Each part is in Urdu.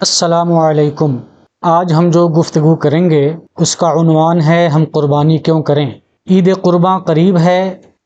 السلام علیکم۔ آج ہم جو گفتگو کریں گے اس کا عنوان ہے ہم قربانی کیوں کریں۔ عید قرباں قریب ہے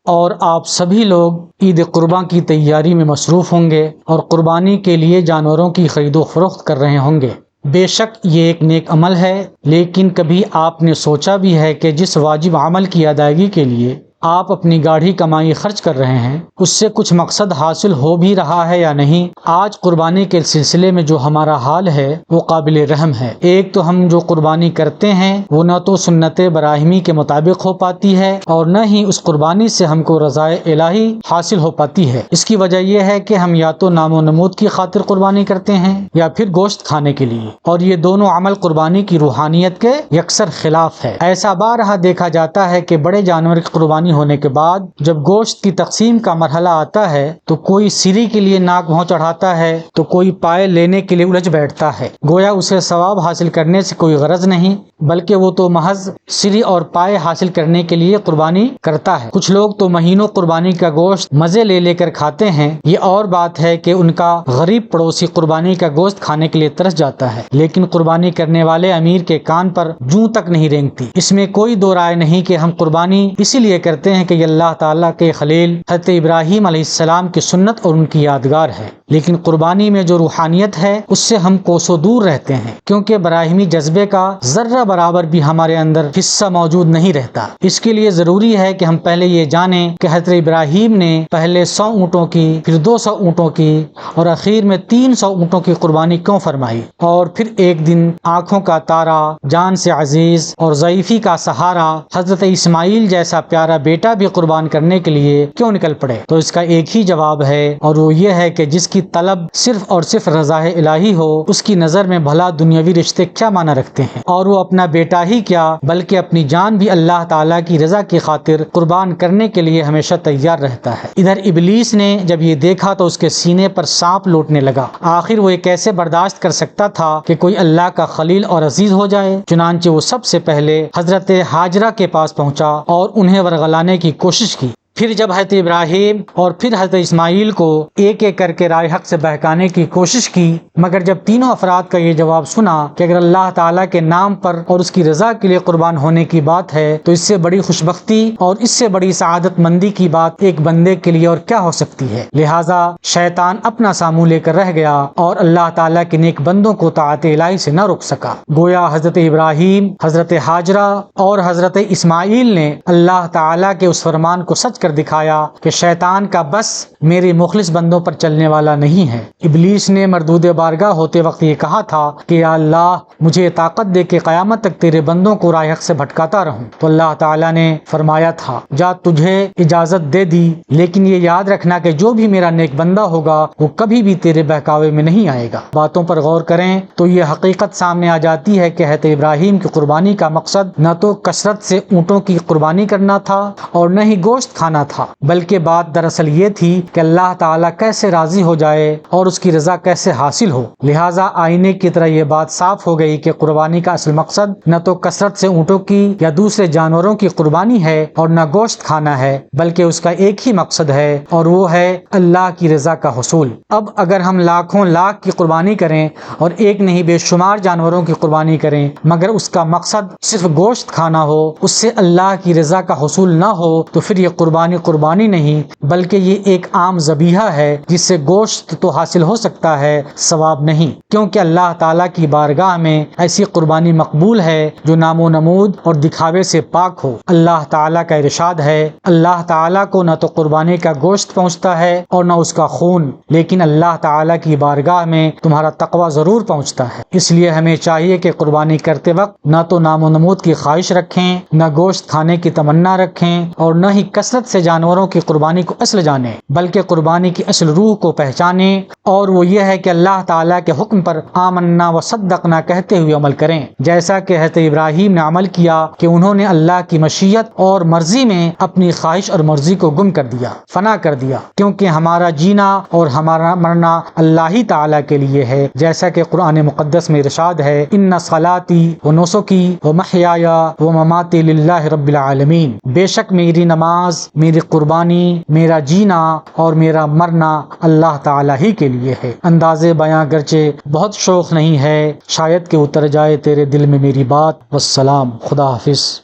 اور آپ سبھی لوگ عید قرباں کی تیاری میں مصروف ہوں گے اور قربانی کے لیے جانوروں کی خرید و فروخت کر رہے ہوں گے۔ بے شک یہ ایک نیک عمل ہے، لیکن کبھی آپ نے سوچا بھی ہے کہ جس واجب عمل کی ادائیگی کے لیے آپ اپنی گاڑھی کمائی خرچ کر رہے ہیں اس سے کچھ مقصد حاصل ہو بھی رہا ہے یا نہیں؟ آج قربانی کے سلسلے میں جو ہمارا حال ہے وہ قابل رحم ہے۔ ایک تو ہم جو قربانی کرتے ہیں وہ نہ تو سنت ابراہیمی کے مطابق ہو پاتی ہے اور نہ ہی اس قربانی سے ہم کو رضائے الہی حاصل ہو پاتی ہے۔ اس کی وجہ یہ ہے کہ ہم یا تو نام و نمود کی خاطر قربانی کرتے ہیں یا پھر گوشت کھانے کے لیے، اور یہ دونوں عمل قربانی کی روحانیت کے یکسر خلاف ہے۔ ایسا بارہا دیکھا جاتا ہے کہ بڑے جانور کی قربانی ہونے کے بعد جب گوشت کی تقسیم کا مرحلہ آتا ہے تو کوئی سری کے لیے ناک بھوں چڑھاتا ہے تو کوئی پائے لینے کے لیے الجھ بیٹھتا ہے، گویا اسے ثواب حاصل کرنے سے کوئی غرض نہیں بلکہ وہ تو محض سری اور پائے حاصل کرنے کے لیے قربانی کرتا ہے۔ کچھ لوگ تو مہینوں قربانی کا گوشت مزے لے لے کر کھاتے ہیں، یہ اور بات ہے کہ ان کا غریب پڑوسی قربانی کا گوشت کھانے کے لیے ترس جاتا ہے، لیکن قربانی کرنے والے امیر کے کان پر جوں تک نہیں رینگتی۔ اس میں کوئی دو رائے نہیں کہ ہم قربانی اسی لیے کرتے ہیں کہ یہ اللہ تعالیٰ کے خلیل حضرت ابراہیم علیہ السلام کی سنت اور ان کی یادگار ہے، لیکن قربانی میں جو روحانیت ہے اس سے ہم کوسوں دور رہتے ہیں، کیونکہ براہیمی جذبے کا ذرہ برابر بھی ہمارے اندر حصہ موجود نہیں رہتا۔ اس کے لیے ضروری ہے کہ ہم پہلے یہ جانیں کہ حضرت ابراہیم نے پہلے 100 اونٹوں کی، پھر 200 اونٹوں کی اور اخیر میں 300 اونٹوں کی قربانی کیوں فرمائی، اور پھر ایک دن آنکھوں کا تارا، جان سے عزیز اور ضعیفی کا سہارا حضرت اسماعیل جیسا پیارا بیٹا بھی قربان کرنے کے لیے کیوں نکل پڑے؟ تو اس کا ایک ہی جواب ہے، اور وہ یہ ہے کہ جس کی طلب صرف اور صرف رضا الہی ہو اس کی نظر میں بھلا دنیاوی رشتے کیا معنی رکھتے ہیں، اور وہ اپنا بیٹا ہی کیا بلکہ اپنی جان بھی اللہ تعالیٰ کی رضا کی خاطر قربان کرنے کے لیے ہمیشہ تیار رہتا ہے۔ ادھر ابلیس نے جب یہ دیکھا تو اس کے سینے پر سانپ لوٹنے لگا۔ آخر وہ یہ کیسے برداشت کر سکتا تھا کہ کوئی اللہ کا خلیل اور عزیز ہو جائے؟ چنانچہ وہ سب سے پہلے حضرت ہاجرہ کے پاس پہنچا اور انہیں ورغلانے کی کوشش کی۔ پھر جب حضرت ابراہیم اور پھر حضرت اسماعیل کو ایک ایک کر کے رائے حق سے بہکانے کی کوشش کی، مگر جب تینوں افراد کا یہ جواب سنا کہ اگر اللہ تعالیٰ کے نام پر اور اس کی رضا کے لیے قربان ہونے کی بات ہے تو اس سے بڑی خوشبختی اور اس سے بڑی سعادت مندی کی بات ایک بندے کے لیے اور کیا ہو سکتی ہے؟ لہٰذا شیطان اپنا سامو لے کر رہ گیا اور اللہ تعالیٰ کے نیک بندوں کو طاعت الہی سے نہ روک سکا۔ گویا حضرت ابراہیم، حضرت ہاجرہ اور حضرت اسماعیل نے اللہ تعالیٰ کے اس فرمان کو سچ کر دکھایا کہ شیطان کا بس میرے مخلص بندوں پر چلنے والا نہیں ہے۔ ابلیس نے مردود بارگاہ ہوتے وقت یہ کہا تھا کہ یا اللہ مجھے طاقت دے کہ قیامت تک تیرے بندوں کو راہ حق سے بھٹکاتا رہوں، تو اللہ تعالیٰ نے فرمایا تھا جا تجھے اجازت دے دی، لیکن یہ یاد رکھنا کہ جو بھی میرا نیک بندہ ہوگا وہ کبھی بھی تیرے بہکاوے میں نہیں آئے گا۔ باتوں پر غور کریں تو یہ حقیقت سامنے آ جاتی ہے کہ حضرت ابراہیم کی قربانی کا مقصد نہ تو کثرت سے اونٹوں کی قربانی کرنا تھا اور نہ ہی گوشت کھانا تھا، بلکہ بات دراصل یہ تھی کہ اللہ تعالیٰ کیسے راضی ہو جائے اور اس کی رضا کیسے حاصل ہو۔ لہٰذا آئینے کی طرح یہ بات صاف ہو گئی کہ قربانی کا اصل مقصد نہ تو کثرت سے اونٹوں کی یا دوسرے جانوروں کی قربانی ہے اور نہ گوشت کھانا ہے، بلکہ اس کا ایک ہی مقصد ہے اور وہ ہے اللہ کی رضا کا حصول۔ اب اگر ہم لاکھوں لاکھ کی قربانی کریں اور ایک نہیں بے شمار جانوروں کی قربانی کریں مگر اس کا مقصد صرف گوشت کھانا ہو، اس سے اللہ کی رضا کا حصول نہ ہو، تو پھر یہ قربانی نہیں بلکہ یہ ایک عام ذبیحہ ہے جس سے گوشت تو حاصل ہو سکتا ہے، ثواب نہیں، کیونکہ اللہ تعالیٰ کی بارگاہ میں ایسی قربانی مقبول ہے جو نام و نمود اور دکھاوے سے پاک ہو۔ اللہ تعالیٰ کا ارشاد ہے، اللہ تعالیٰ کو نہ تو قربانی کا گوشت پہنچتا ہے اور نہ اس کا خون، لیکن اللہ تعالیٰ کی بارگاہ میں تمہارا تقوی ضرور پہنچتا ہے۔ اس لیے ہمیں چاہیے کہ قربانی کرتے وقت نہ تو نام و نمود کی خواہش رکھیں، نہ گوشت کھانے کی تمنا رکھیں اور نہ ہی کثرت سے جانوروں کی قربانی کو اصل جانیں، بلکہ قربانی کی اصل روح کو پہچانیں، اور وہ یہ ہے کہ اللہ تعالیٰ کے حکم پر آمنا و صدقنا کہتے ہوئے عمل کریں، جیسا کہ حضرت ابراہیم نے عمل کیا کہ انہوں نے اللہ کی مشیت اور مرضی میں اپنی خواہش اور مرضی کو گم کر دیا، فنا کر دیا، کیونکہ ہمارا جینا اور ہمارا مرنا اللہ ہی تعالیٰ کے لیے ہے، جیسا کہ قرآن مقدس میں ارشاد ہے ان صلاتی و نسکی و محیایا و مماتی للہ رب العالمین، بے شک میری نماز، میری قربانی، میرا جینا اور میرا مرنا اللہ تعالی ہی کے لیے ہے۔ انداز بیاں گرچہ بہت شوق نہیں ہے، شاید کہ اتر جائے تیرے دل میں میری بات۔ والسلام، خدا حافظ۔